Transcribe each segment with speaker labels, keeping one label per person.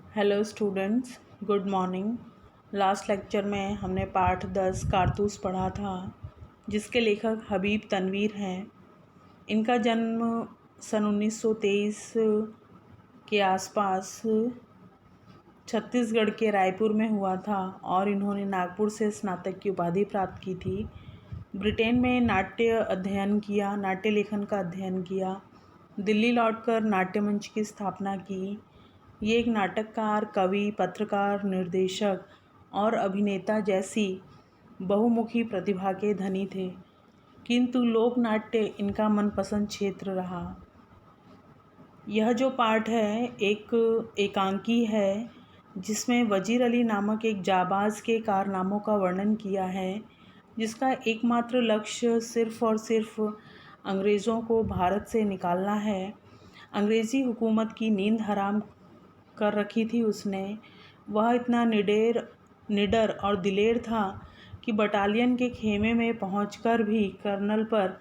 Speaker 1: Hello students, good morning. Last lecture में हमने पाठ 10 कारतूस पढ़ा था, जिसके लेखक हबीब तनवीर हैं। इनका जन्म सन 1923 के आसपास छत्तीसगढ़ के रायपुर में हुआ था और इन्होंने नागपुर से स्नातक की उपाधि प्राप्त की थी। ब्रिटेन में नाट्य लेखन का अध्ययन किया। दिल्ली लौटकर नाट्य मंच की स्थापना की। ये एक नाटककार, कवि, पत्रकार, निर्देशक और अभिनेता जैसी बहुमुखी प्रतिभा के धनी थे, किंतु लोक नाट्य इनका मनपसंद क्षेत्र रहा। यह जो पाठ है एक एकांकी है, जिसमें वजीर अली नामक एक जाबाज के कारनामों का वर्णन किया है, जिसका एकमात्र लक्ष्य सिर्फ़ और सिर्फ अंग्रेज़ों को भारत से निकालना है। अंग्रेज़ी हुकूमत की नींद हराम कर रखी थी उसने। वह इतना निडर और दिलेर था कि बटालियन के खेमे में पहुंचकर भी कर्नल पर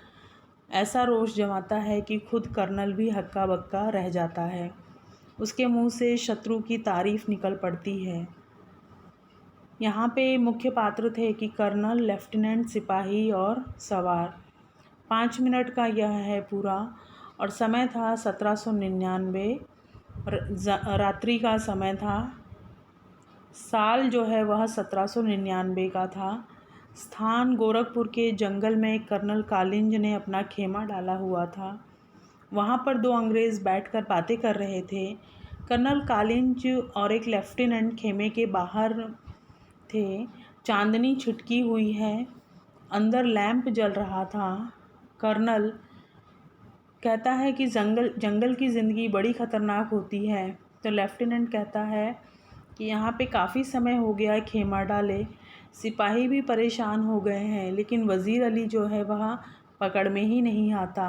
Speaker 1: ऐसा रोष जमाता है कि खुद कर्नल भी हक्का बक्का रह जाता है। उसके मुंह से शत्रु की तारीफ निकल पड़ती है। यहाँ पे मुख्य पात्र थे कि कर्नल, लेफ्टिनेंट, सिपाही और सवार। 5 मिनट का यह है पूरा, और समय था 1799। रात्रि का समय था। साल जो है वह 1799 का था। स्थान गोरखपुर के जंगल में कर्नल कालिंज ने अपना खेमा डाला हुआ था। वहाँ पर 2 अंग्रेज़ बैठकर बातें कर रहे थे। कर्नल कालिंज और एक लेफ्टिनेंट खेमे के बाहर थे। चांदनी छिटकी हुई है, अंदर लैंप जल रहा था। कर्नल कहता है कि जंगल की ज़िंदगी बड़ी ख़तरनाक होती है। तो लेफ्टिनेंट कहता है कि यहाँ पे काफ़ी समय हो गया है खेमा डाले, सिपाही भी परेशान हो गए हैं, लेकिन वज़ीर अली जो है वह पकड़ में ही नहीं आता।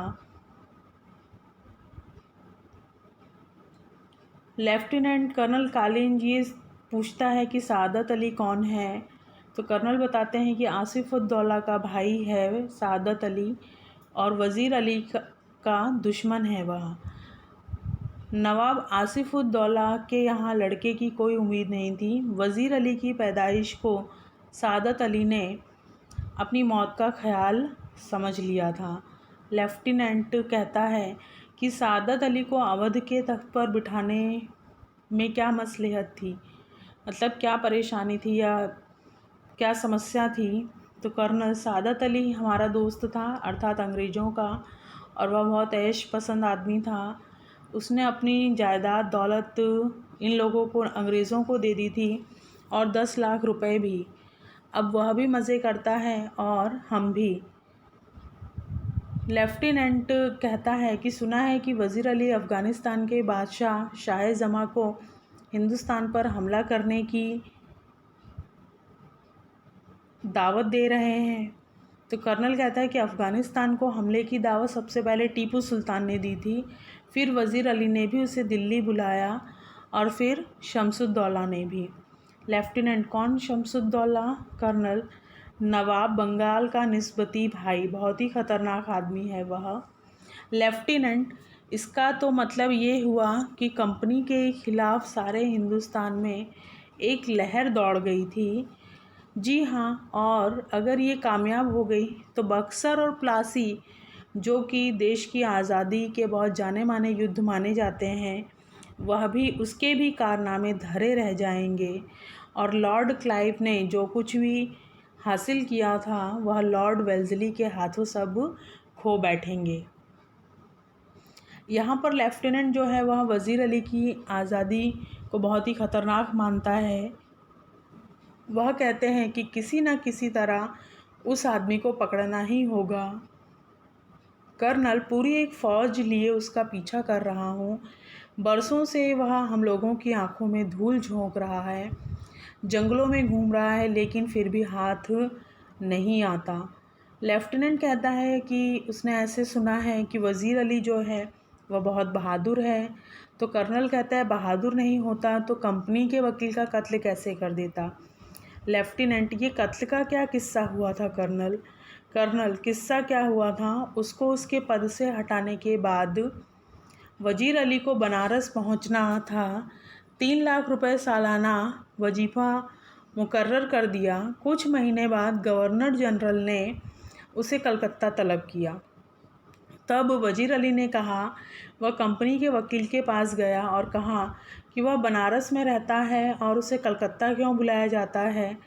Speaker 1: लेफ्टिनेंट कर्नल कालिंज ये पूछता है कि सादत अली कौन है। तो कर्नल बताते हैं कि आसिफुद्दौला का भाई है सादत अली, और वज़ीर अली का दुश्मन है वह। नवाब आसिफुद्दौला के यहाँ लड़के की कोई उम्मीद नहीं थी। वज़ीर अली की पैदाइश को सादत अली ने अपनी मौत का ख्याल समझ लिया था। लेफ्टिनेंट कहता है कि सादत अली को अवध के तख्त पर बिठाने में क्या मसलहत थी, मतलब क्या परेशानी थी या क्या समस्या थी। तो कर्नल, सादत अली हमारा दोस्त था, अर्थात अंग्रेज़ों का, और वह बहुत ऐश पसंद आदमी था। उसने अपनी जायदाद दौलत इन लोगों को, अंग्रेज़ों को दे दी थी, और 10 लाख रुपए भी। अब वह भी मज़े करता है और हम भी। लेफ्टिनेंट कहता है कि सुना है कि वज़ीर अली अफ़गानिस्तान के बादशाह शाह जमा को हिंदुस्तान पर हमला करने की दावत दे रहे हैं। तो कर्नल कहता है कि अफ़गानिस्तान को हमले की दावत सबसे पहले टीपू सुल्तान ने दी थी, फिर वज़ीर अली ने भी उसे दिल्ली बुलाया, और फिर शमसुद्दौला ने भी। लेफ्टिनेंट, कौन शमसुद्दौला? कर्नल, नवाब बंगाल का निस्बती भाई, बहुत ही ख़तरनाक आदमी है वह। लेफ्टिनेंट, इसका तो मतलब ये हुआ कि कंपनी के ख़िलाफ़ सारे हिंदुस्तान में एक लहर दौड़ गई थी। जी हाँ, और अगर ये कामयाब हो गई तो बक्सर और प्लासी, जो कि देश की आज़ादी के बहुत जाने माने युद्ध माने जाते हैं, वह भी, उसके भी कारनामे धरे रह जाएंगे, और लॉर्ड क्लाइव ने जो कुछ भी हासिल किया था वह लॉर्ड वेल्ज़ली के हाथों सब खो बैठेंगे। यहाँ पर लेफ्टिनेंट जो है वह वज़ीर अली की आज़ादी को बहुत ही ख़तरनाक मानता है। वह कहते हैं कि किसी न किसी तरह उस आदमी को पकड़ना ही होगा। कर्नल, पूरी एक फ़ौज लिए उसका पीछा कर रहा हूँ। बरसों से वह हम लोगों की आंखों में धूल झोंक रहा है, जंगलों में घूम रहा है, लेकिन फिर भी हाथ नहीं आता। लेफ्टिनेंट कहता है कि उसने ऐसे सुना है कि वज़ीर अली जो है वह बहुत बहादुर है। तो कर्नल कहता है बहादुर नहीं होता तो कंपनी के वकील का कत्ल कैसे कर देता। लेफ्टिनेंट, ये कत्ल का क्या किस्सा हुआ था कर्नल? कर्नल, किस्सा क्या हुआ था, उसको उसके पद से हटाने के बाद वज़ीर अली को बनारस पहुंचना था, 3 लाख रुपए सालाना वजीफ़ा मुकर्रर कर दिया। कुछ महीने बाद गवर्नर जनरल ने उसे कलकत्ता तलब किया। तब वज़ीर अली ने कहा, वह कंपनी के वकील के पास गया और कहा कि वह बनारस में रहता है और उसे कलकत्ता क्यों बुलाया जाता है।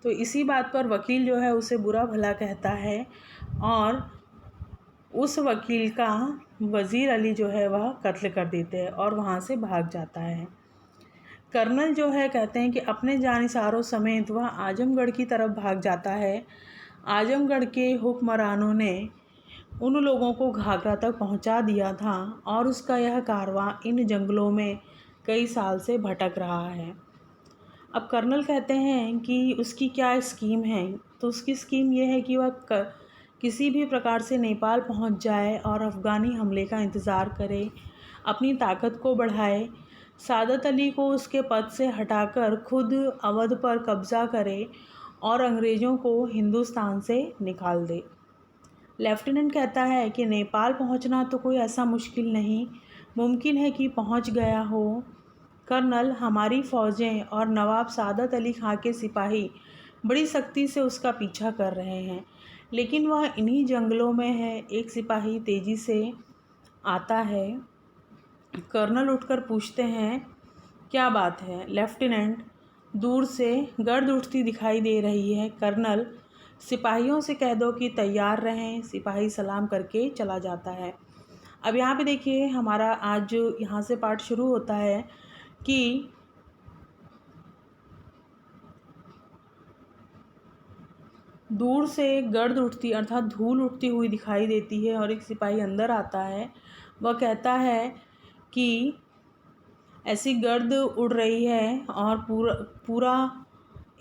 Speaker 1: तो इसी बात पर वकील जो है उसे बुरा भला कहता है और उस वकील का वज़ीर अली जो है वह कत्ल कर देते हैं और वहाँ से भाग जाता है। कर्नल जो है कहते हैं कि अपने जानिसारों समेत वह आजमगढ़ की तरफ भाग जाता है। आजमगढ़ के हुक्मरानों ने उन लोगों को घाघरा तक पहुंचा दिया था और उसका यह कारवां इन जंगलों में कई साल से भटक रहा है। अब कर्नल कहते हैं कि उसकी क्या स्कीम है। तो उसकी स्कीम ये है कि वह किसी भी प्रकार से नेपाल पहुंच जाए और अफ़गानी हमले का इंतज़ार करे, अपनी ताकत को बढ़ाए, सादत अली को उसके पद से हटाकर खुद अवध पर कब्ज़ा करे और अंग्रेज़ों को हिंदुस्तान से निकाल दे। लेफ्टिनेंट कहता है कि नेपाल पहुंचना तो कोई ऐसा मुश्किल नहीं, मुमकिन है कि पहुंच गया हो। कर्नल, हमारी फ़ौजें और नवाब सादत अली खां के सिपाही बड़ी सख्ती से उसका पीछा कर रहे हैं, लेकिन वह इन्हीं जंगलों में है। एक सिपाही तेज़ी से आता है। कर्नल उठकर पूछते हैं, क्या बात है? लेफ्टिनेंट, दूर से गर्द उठती दिखाई दे रही है। कर्नल, सिपाहियों से कह दो कि तैयार रहें। सिपाही सलाम करके चला जाता है। अब यहाँ पे देखिए, हमारा आज जो यहाँ से पाठ शुरू होता है कि दूर से गर्द उठती अर्थात धूल उठती हुई दिखाई देती है और एक सिपाही अंदर आता है। वह कहता है कि ऐसी गर्द उड़ रही है और पूरा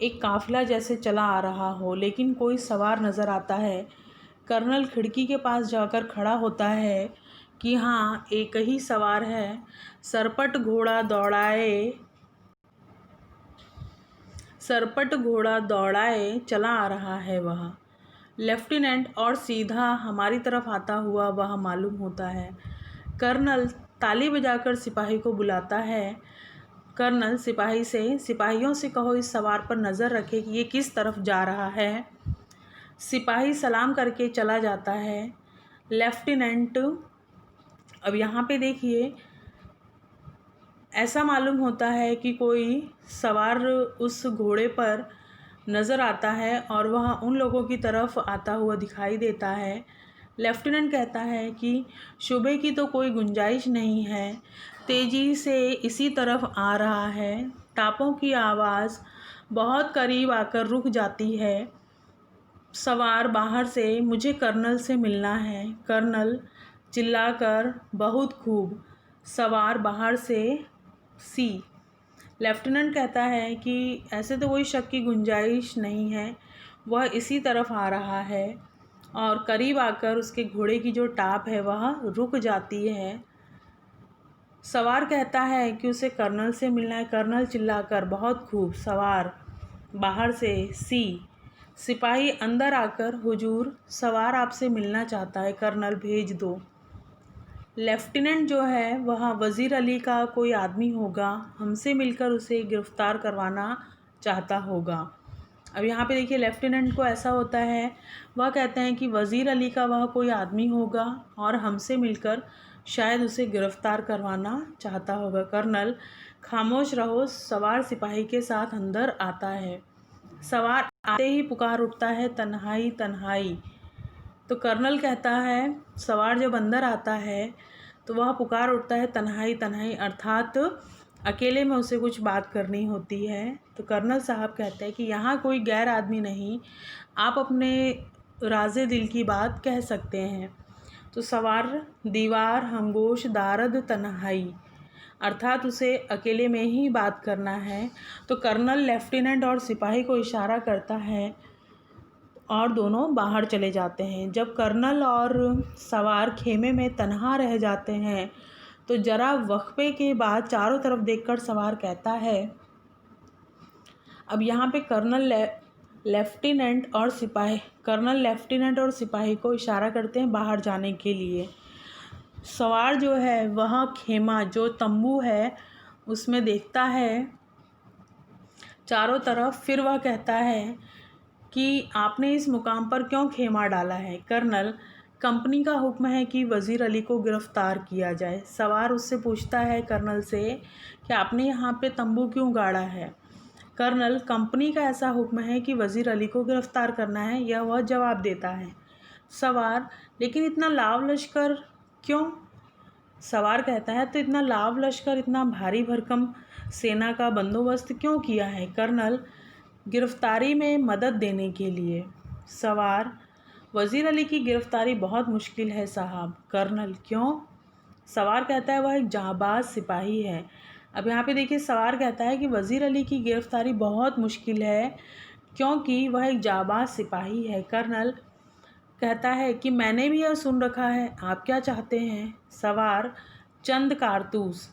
Speaker 1: एक काफ़िला जैसे चला आ रहा हो, लेकिन कोई सवार नज़र आता है। कर्नल खिड़की के पास जाकर खड़ा होता है कि हाँ, एक ही सवार है। सरपट घोड़ा दौड़ाए चला आ रहा है वह, लेफ्टिनेंट, और सीधा हमारी तरफ आता हुआ वह मालूम होता है। कर्नल ताली बजाकर सिपाही को बुलाता है। कर्नल सिपाहियों से कहो इस सवार पर नज़र रखे कि ये किस तरफ जा रहा है। सिपाही सलाम करके चला जाता है। लेफ्टिनेंट, अब यहाँ पे देखिए, ऐसा मालूम होता है कि कोई सवार उस घोड़े पर नज़र आता है और वह उन लोगों की तरफ आता हुआ दिखाई देता है। लेफ्टिनेंट कहता है कि शुबे की तो कोई गुंजाइश नहीं है, तेज़ी से इसी तरफ आ रहा है। टापों की आवाज़ बहुत करीब आकर रुक जाती है। सवार बाहर से, मुझे कर्नल से मिलना है। कर्नल चिल्लाकर, बहुत खूब। सवार बाहर से, सी। लेफ्टिनेंट कहता है कि ऐसे तो कोई शक की गुंजाइश नहीं है, वह इसी तरफ आ रहा है। और करीब आकर उसके घोड़े की जो टाप है वह रुक जाती है। सवार कहता है कि उसे कर्नल से मिलना है। कर्नल चिल्लाकर, बहुत खूब। सवार बाहर से, सी। सिपाही अंदर आकर, हुजूर, सवार आपसे मिलना चाहता है, कर्नल भेज दो। लेफ्टिनेंट जो है वह वज़ीर अली का कोई आदमी होगा, हमसे मिलकर उसे गिरफ़्तार करवाना चाहता होगा। अब यहाँ पे देखिए, लेफ्टिनेंट को ऐसा होता है, वह कहते हैं कि वज़ीर अली का वह कोई आदमी होगा और हमसे मिलकर शायद उसे गिरफ़्तार करवाना चाहता होगा। कर्नल, खामोश रहो। सवार सिपाही के साथ अंदर आता है। सवार आते ही पुकार उठता है, तन्हाई तन्हाई। तो कर्नल कहता है, सवार जब अंदर आता है तो वह पुकार उठता है, तन्हाई तन्हाई, अर्थात अकेले में उसे कुछ बात करनी होती है। तो कर्नल साहब कहते हैं कि यहाँ कोई गैर आदमी नहीं, आप अपने राज़े दिल की बात कह सकते हैं। तो सवार, दीवार हमगोश दारद तन्हाई, अर्थात उसे अकेले में ही बात करना है। तो कर्नल लेफ्टिनेंट और सिपाही को इशारा करता है और दोनों बाहर चले जाते हैं। जब कर्नल और सवार खेमे में तन्हा रह जाते हैं तो ज़रा वक्फे के बाद चारों तरफ देखकर सवार कहता है, अब यहाँ पे कर्नल लेफ्टिनेंट और सिपाही को इशारा करते हैं बाहर जाने के लिए। सवार जो है वह खेमा, जो तंबू है, उसमें देखता है चारों तरफ, फिर वह कहता है कि आपने इस मुकाम पर क्यों खेमा डाला है। कर्नल, कंपनी का हुक्म है कि वज़ीर अली को गिरफ़्तार किया जाए। सवार उससे पूछता है कर्नल से कि आपने यहाँ पे तंबू क्यों गाड़ा है। कर्नल, कंपनी का ऐसा हुक्म है कि वज़ीर अली को गिरफ़्तार करना है, यह वह जवाब देता है। सवार, लेकिन इतना लाव लश्कर क्यों? सवार कहता है, तो इतना लाव लश्कर, इतना भारी भरकम सेना का बंदोबस्त क्यों किया है? कर्नल, गिरफ्तारी में मदद देने के लिए। सवार, वज़ीर अली की गिरफ्तारी बहुत मुश्किल है साहब। कर्नल, क्यों? सवार कहता है, वह एक जांबाज सिपाही है। अब यहाँ पे देखिए, सवार कहता है कि वज़ीर अली की गिरफ्तारी बहुत मुश्किल है क्योंकि वह एक जांबाज सिपाही है। कर्नल कहता है कि मैंने भी यह सुन रखा है, आप क्या चाहते हैं? सवार, चंद कारतूस।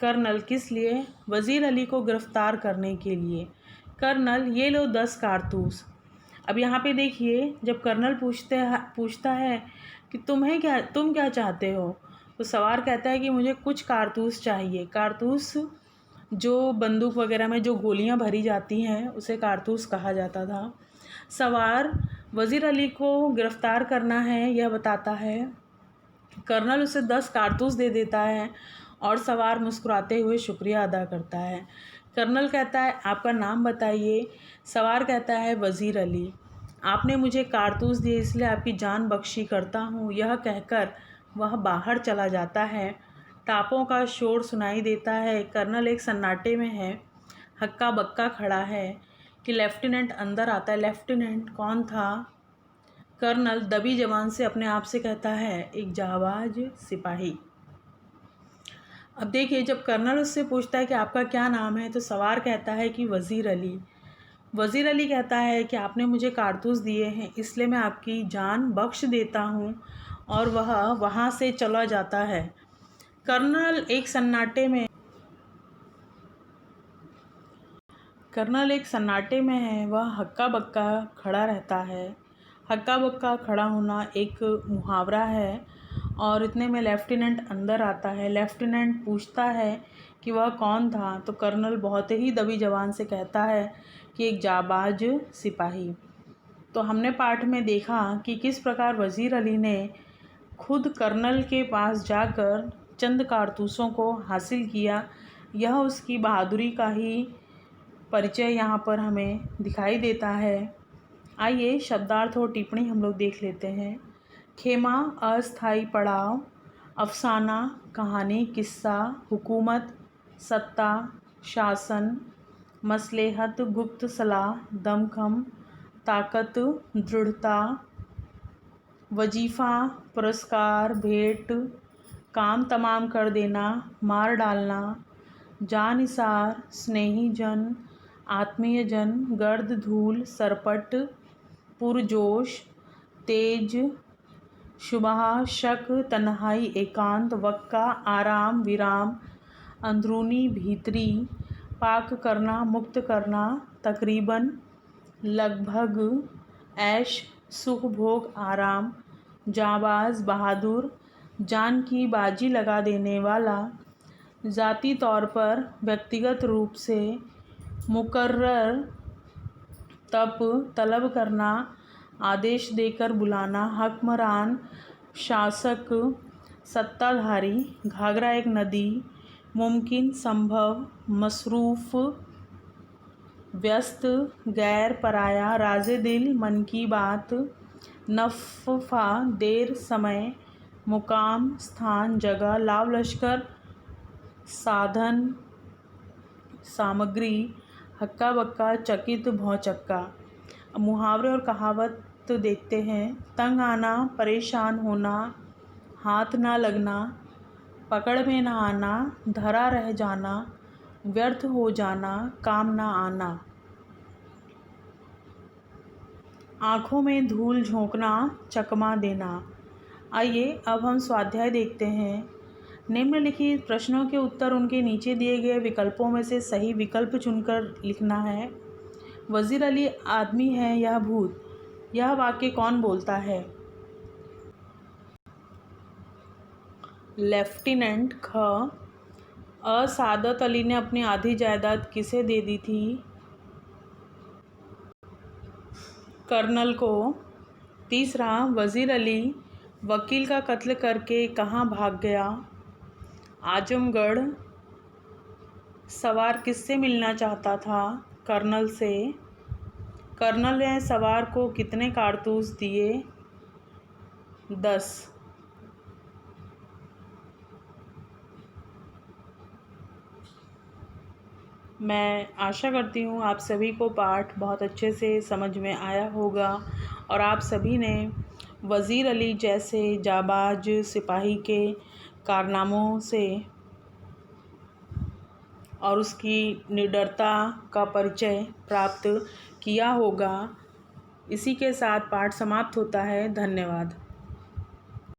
Speaker 1: कर्नल, किस लिए? वज़ीर अली को गिरफ़्तार करने के लिए। कर्नल, ये लो 10 कारतूस। अब यहाँ पे देखिए, जब कर्नल पूछता है कि तुम क्या चाहते हो, तो सवार कहता है कि मुझे कुछ कारतूस चाहिए। कारतूस जो बंदूक वगैरह में जो गोलियां भरी जाती हैं, उसे कारतूस कहा जाता था। सवार वज़ीर अली को गिरफ़्तार करना है यह बताता है। कर्नल उसे 10 कारतूस दे देता है और सवार मुस्कुराते हुए शुक्रिया अदा करता है। कर्नल कहता है, आपका नाम बताइए। सवार कहता है, वज़ीर अली। आपने मुझे कारतूस दिए इसलिए आपकी जान बख्शी करता हूँ। यह कहकर वह बाहर चला जाता है। टापों का शोर सुनाई देता है। कर्नल एक सन्नाटे में है, हक्का बक्का खड़ा है कि लेफ्टिनेंट अंदर आता है। लेफ्टिनेंट कौन था? कर्नल दबी जबान से अपने आप से कहता है, एक जाबाज सिपाही। अब देखिए, जब कर्नल उससे पूछता है कि आपका क्या नाम है, तो सवार कहता है कि वज़ीर अली। वज़ीर अली कहता है कि आपने मुझे कारतूस दिए हैं इसलिए मैं आपकी जान बख्श देता हूँ, और वह वहाँ से चला जाता है। कर्नल एक सन्नाटे में है, वह हक्का बक्का खड़ा रहता है। हक्का बक्का खड़ा होना एक मुहावरा है। और इतने में लेफ्टिनेंट अंदर आता है। लेफ्टिनेंट पूछता है कि वह कौन था, तो कर्नल बहुत ही दबी जबान से कहता है कि एक जाबाज सिपाही। तो हमने पाठ में देखा कि किस प्रकार वज़ीर अली ने खुद कर्नल के पास जाकर चंद कारतूसों को हासिल किया। यह उसकी बहादुरी का ही परिचय यहाँ पर हमें दिखाई देता है। आइए शब्दार्थ और टिप्पणी हम लोग देख लेते हैं। खेमा अस्थायी पड़ाव, अफसाना कहानी, किस्सा, हुकूमत, सत्ता, शासन, मसलेहत, गुप्त सलाह, दमखम, ताकत, दृढ़ता, वजीफ़ा, पुरस्कार, भेंट, काम तमाम कर देना, मार डालना, जानिसार, स्नेही जन, आत्मीय जन, गर्द धूल, सरपट, पुरजोश, तेज, शुबहा, शक, तन्हाई, एकांत, वक्का, आराम, विराम, अंदरूनी, भीतरी, पाक करना, मुक्त करना, तकरीबन, लगभग, ऐश, सुख, भोग, आराम, जाबाज, बहादुर, जान की बाजी लगा देने वाला, ज़ाती तौर पर, व्यक्तिगत रूप से, मुकर्रर, तलब करना, आदेश देकर बुलाना, हुक्मरान, शासक, सत्ताधारी, घाघरा एक नदी, मुमकिन, संभव, मसरूफ़, व्यस्त, गैर, पराया, राज़े दिल, मन की बात, नफ़ा, देर, समय, मुकाम, स्थान, जगह, लाव लश्कर, साधन, सामग्री, हक्का बक्का, चकित, भौचक्का। अब मुहावरे और कहावत देखते हैं। तंग आना, परेशान होना, हाथ ना लगना, पकड़ में ना आना, धरा रह जाना, व्यर्थ हो जाना, काम ना आना, आँखों में धूल झोंकना, चकमा देना। आइए अब हम स्वाध्याय देखते हैं। निम्नलिखित प्रश्नों के उत्तर उनके नीचे दिए गए विकल्पों में से सही विकल्प चुनकर लिखना है। वज़ीर अली आदमी है या भूत? यह वाक्य कौन बोलता है? लेफ्टिनेंट ख। सादत अली ने अपनी आधी जायदाद किसे दे दी थी? कर्नल को। तीसरा, वज़ीर अली वकील का कत्ल करके कहाँ भाग गया? आजमगढ़। सवार किससे मिलना चाहता था? कर्नल से। कर्नल ने सवार को कितने कारतूस दिए? 10। मैं आशा करती हूँ आप सभी को पाठ बहुत अच्छे से समझ में आया होगा और आप सभी ने वज़ीर अली जैसे जाबाज सिपाही के कारनामों से और उसकी निडरता का परिचय प्राप्त किया होगा। इसी के साथ पाठ समाप्त होता है। धन्यवाद।